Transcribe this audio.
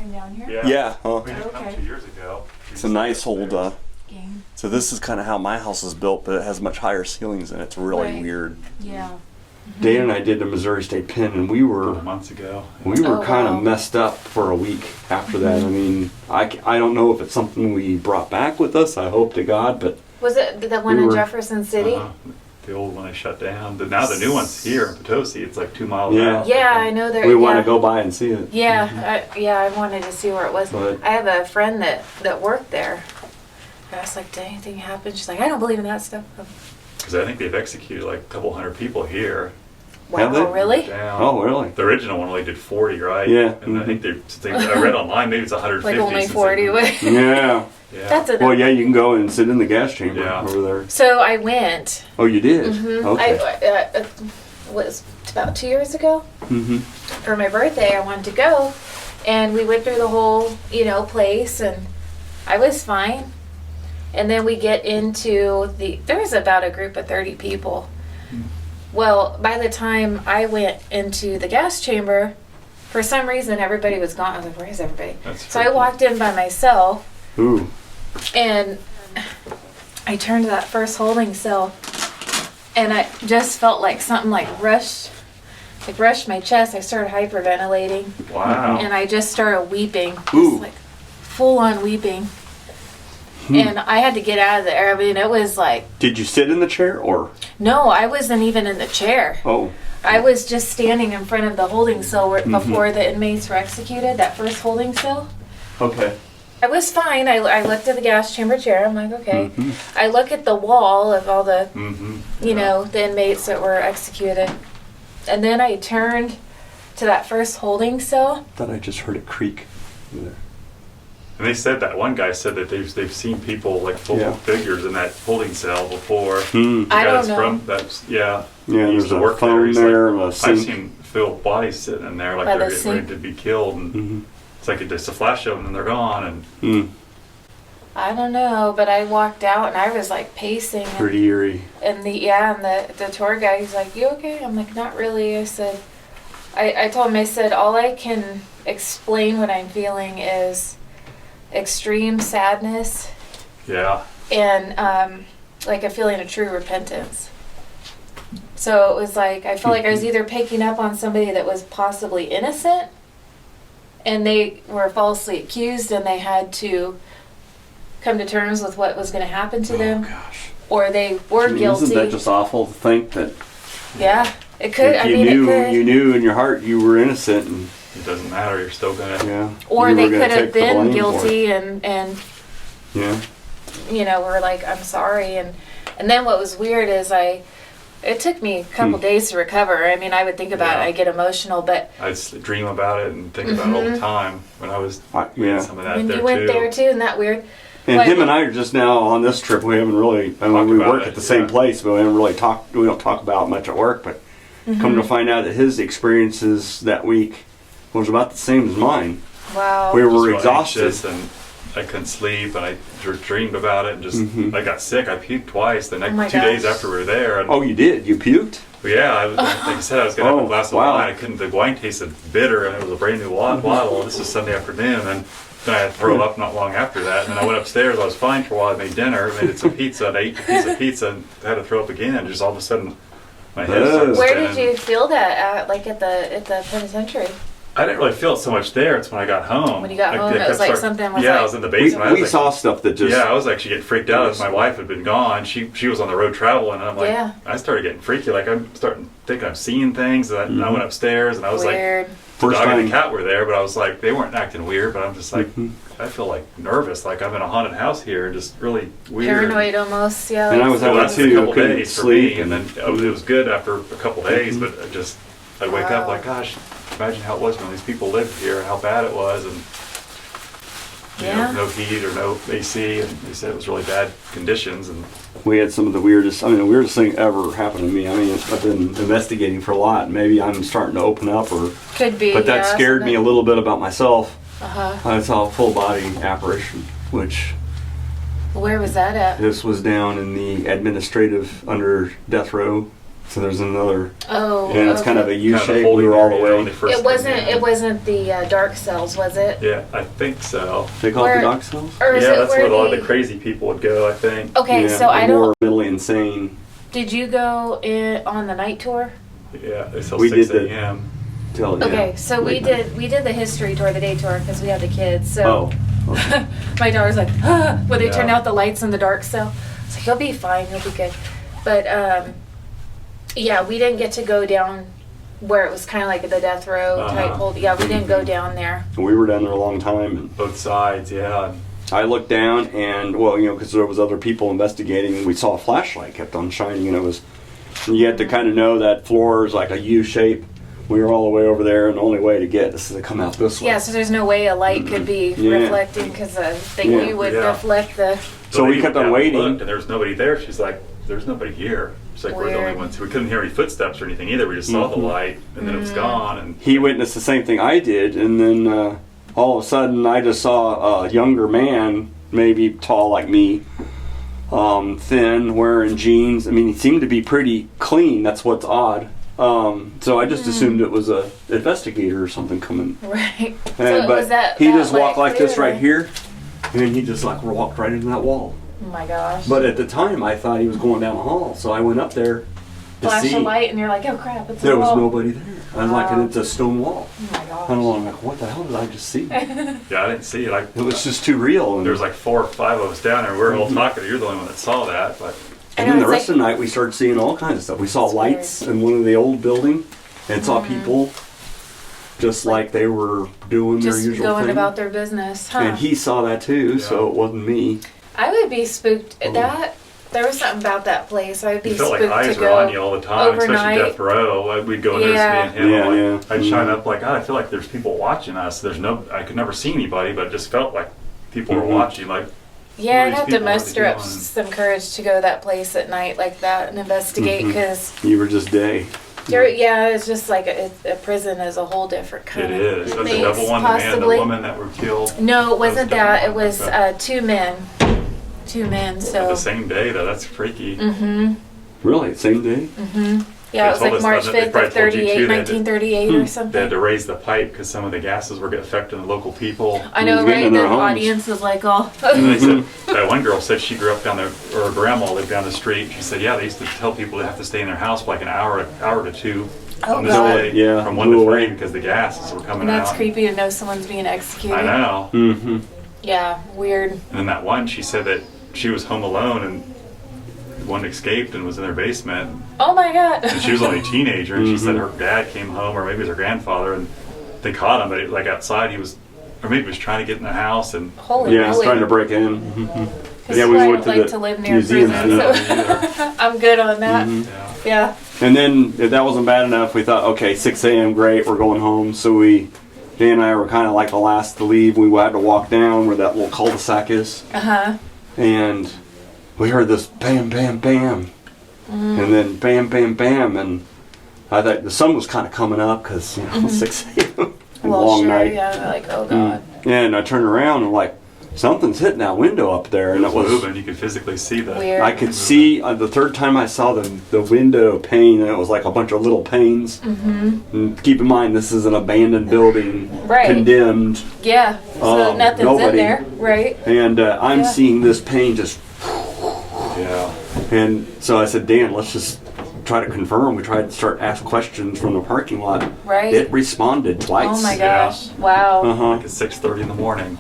Down here? Yeah. We didn't come 2 years ago. It's a nice old. Game. So this is kind of how my house is built, but it has much higher ceilings and it's really Right. weird. Yeah. Dan and I did the Missouri State Pen, and we A were couple months ago. Oh, kind wow. of messed up for a week after that. I mean, I don't know if it's something we brought back with us. I hope to God, but Was it the one We in were- Jefferson City? The old one they shut down. Now the new one's here in Potosi. It's like 2 miles Yeah. out. Yeah, I know there. we want yeah. to go by and see it. Yeah, I wanted to see where it was. But- I have a friend that worked there. I was like, did anything happen? She's like, I don't believe in that stuff. Because I think they've executed like a couple hundred people here. Have Wow, they? really? Down. Oh, really? The original one only did 40, right? Yeah. And I think I read online maybe it's 150. Like only since 40. they- Yeah. Yeah. That's enough. Well, yeah, you can go and sit in the gas chamber Yeah. over there. So I went. Oh, you did? Mhm. Okay. Was about 2 years ago Mm-hmm. for my birthday. I wanted to go, and we went through the whole place, and I was fine. And then we get into there was about a group of 30 people. Well, by the time I went into the gas chamber, for some reason everybody was gone. I was like, where is everybody? That's So I freaky. walked in by myself, Ooh. and I turned to that first holding cell, and I just felt like something rushed my chest. I started hyperventilating, Wow. and I just started weeping, Ooh. just like full on weeping. And I had to get out of there. I mean, it was like, Did you sit in the chair or? no, I wasn't even in the chair. Oh. I was just standing in front of the holding cell before the inmates were executed, that first holding cell. Okay. I was fine. I looked at the gas chamber chair. I'm like, okay. Mhm. I look at the wall of all the, Mm-hmm. the inmates that were executed. And then I turned to that first holding cell. Thought I just heard it creak. Yeah. And they said that one guy said that they've seen people like full Yeah. figures in that holding cell before. Hmm. I The guy don't know. From that's yeah. Yeah, he used there's to a work phone He's there, like, a I've sink. seen filled bodies sitting in there like By they're the getting ready sink. to be killed, and Mm-hmm. it's like it's a flash of them and they're gone. And Mm. I don't know, but I walked out and I was like pacing. Pretty eerie. And the tour guide, he's like, you okay? I'm like, not really. I said, I told him, I said, all I can explain what I'm feeling is extreme sadness yeah, and like a feeling of true repentance. So it was like, I felt like I was either picking up on somebody that was possibly innocent and they were falsely accused and they had to come to terms with what was going to happen to them, Oh gosh. or they were I mean, guilty. Isn't that just awful to think that Yeah, it could. if I you mean, knew it could. you knew in your heart you were innocent and it doesn't matter. You're still gonna. yeah. Or you they were gonna could have take the been blame for guilty it. and Yeah. were like, I'm sorry. And then what was weird is it took me a couple days to recover. I mean, I would think about it, Yeah. I get emotional, but I just dream about it and think about it all the time. When I was Yeah. doing some of that when there you went too. there too, isn't that weird? And Like- him and I are just now on this trip. We haven't really. I mean, Talked we about work it, at the same yeah. place, but we haven't really talked. We don't talk about it much at work. But come to find out that his experiences that week was about the same as mine. Wow. We Just were real exhausted. anxious and I couldn't sleep and I dreamed about it and just Mhm. I got sick. I puked twice the next Oh my 2 days gosh. after we were there. And Oh, you did? You puked? yeah, like I said, I was gonna have Oh, a glass of wow. wine. I couldn't. The wine tasted bitter, and it was a brand new bottle. This was Sunday afternoon, and then I had to throw up not long after that. And then I went upstairs. I was fine for a while. I made dinner, made some pizza, and I ate a piece of pizza, and had to throw up again. And just all of a sudden, my head started Where spinning. did you feel that at? Like at the penitentiary? I didn't really feel it so much there. It's when I got home. When you got home, it kept was like something was Yeah, like- I was in the basement. I We was saw stuff that just. yeah, I was actually getting freaked out as my wife had been gone. She was on the road traveling, and I'm like, Yeah. I started getting freaky. Like I'm starting thinking I'm seeing things, and I went upstairs, and I was like, Weird. the First dog and time. the cat were there, but I was like, they weren't acting weird, but I'm just like, Mhm. I feel like nervous, like I'm in a haunted house here, and just really weird. Paranoid almost, yeah. And I like- was So that way that's too. a couple Couldn't days for sleep me, and then it was good after a couple days, but I'd wake up Wow. like, gosh, imagine how it was when these people lived here, and how bad it was, and Yeah. no heat or no AC, and they said it was really bad conditions, and We had some of the weirdest. I mean, the weirdest thing ever happened to me. I mean, I've been investigating for a lot. Maybe I'm starting to open up, or Could be. but that yeah, scared me a little bit about myself. Uh-huh. I saw a full body apparition, which Where was that at? this was down in the administrative under death row So there's another, Oh, and it's kind of a U Kind of shape. We holding were all the area when way. they first It came wasn't. in. It wasn't the dark cells, was it? Yeah, I think so. They call it Where- the dock cells? Or is Yeah, it that's where where a lot of the crazy people would go, I think. Okay, Yeah, so I the don't. more mentally insane. Did you go in on the night tour? Yeah, it's till We 6 did the- a.m. Tell you. Okay, so we Late night. did the history tour, the day tour, because we had the kids. So Oh. Okay. my daughter's like, when they Yeah. turned out the lights in the dark cell, it's like, you'll be fine, you'll be good. But yeah, we didn't get to go down where it was kind of like the death row type Uh-huh. hold. Yeah, we didn't go down there. We were down there a long time, and Both sides, yeah. I looked down, and well, because there was other people investigating, and we saw a flashlight kept on shining, and it was. You had to kind of know that floor is like a U shape. We were all the way over there, and the only way to get is to come out this way. Yeah, so there's no way a light could be Yeah. reflecting because the thing Yeah. we would Yeah. reflect the. So we lady kept went on down and waiting. looked, and there was nobody there. She's like, "There's nobody here." She's like, "We're the only Weird. ones." We couldn't hear any footsteps or anything either. We just saw the Mhm. light, and then it was gone. And He witnessed the same thing I did, and then all of a sudden I just saw a younger man, maybe tall like me, thin, wearing jeans. I mean, he seemed to be pretty clean. That's what's odd. So I just assumed it was a investigator or something coming. Right. And, So but was that he that just walked like this clear? right here, and then he just like walked right into that wall. Oh my gosh. But at the time, I thought he was going down the hall, so I went up there to Flash see. a light and you're like, oh crap, it's a There was wall. nobody there. I was like, Wow. and it's a stone wall. Oh my gosh. I don't know. I'm like, what the hell did I just see? It yeah, I didn't see it. was just too real. And, There was like 4 or 5 of us down there. We were all talking. You're the only one that saw that, but I and know, then the it's rest like- of the night, we started seeing all kinds of stuff. We saw It's lights in one of the old building, and saw Mm-hmm. people just like they were doing just their usual going thing. about their business, huh? And he saw that too, so Yeah. it wasn't me. I would be spooked. That there was something about that place. I'd be it felt spooked like eyes to were go on you all the time, especially overnight. death row. We'd go in there, Yeah. just me and him. Yeah, like, yeah. I'd Mhm. shine up like, I feel like there's people watching us. There's no, I could never see anybody, but it just felt like people Mhm. were watching. Like, Yeah, I'd these have to people, what are they muster up doing? some courage to go that place at night like that and investigate Mhm. because You were just day. yeah, it's just like a prison is a whole different kind it of is. That's a things, double one, the man and the possibly. woman that were killed. No, it wasn't That that. It was was different. two men. Two men. So. The same day, though. That's freaky. Mm-hmm. Really, same day? Mm-hmm. Yeah, it was told like us March that they 5th probably of told you, 38, too, that- 1938 or They had something. to raise the pipe because some of the gases were affecting the local people. I know, He was getting right? in The their homes. audience was like all. And they said, that one girl said she grew up down there, or her grandma lived down the street. She said, yeah, they used to tell people they have to stay in their house for like an hour to 2 Oh, on this God. day Yeah, from 1 blew to away. 3 because the gases were coming And that's out. creepy to know someone's being executed. I know. Mm-hmm. Yeah, weird. And then that one, she said that she was home alone and one escaped and was in their basement. Oh my god. And she was only a teenager, and she said Mhm. her dad came home, or maybe it was her grandfather, and they caught him. But like outside, he was, or maybe he was trying to get in the house, and Holy Yeah, I was moly. trying to break in. Mhm. This Yeah, is we why I went don't to like the to live near museum prison, thing. so Yeah. I'm good on that. Mhm. yeah. Yeah. And then if that wasn't bad enough, we thought, okay, 6 a.m., great, we're going home. So Dan and I were kind of like the last to leave. We had to walk down where that little cul-de-sac is. Uh-huh. And we heard this bam, bam, bam. And then bam, bam, bam. And I thought the sun was kind of coming up because, 6 a.m. Well, long sure, night. yeah. Like, oh god. And I turned around and like, something's hitting that window up there. And It it was was, moving. You could physically see that. Weird. I could see the third time I saw the window pane, and it was like a bunch of little panes. Mm-hmm. And keep in mind, this is an abandoned building, Right. condemned, Yeah. So nothing's in nobody. there, right? and I'm Yeah. seeing this pane just. Yeah. And so I said, Dan, let's just try to confirm. We tried to start ask questions from the parking lot. Right. It responded twice. Oh my Yeah. gosh. Wow. Uh huh. Like at 6:30 in the morning.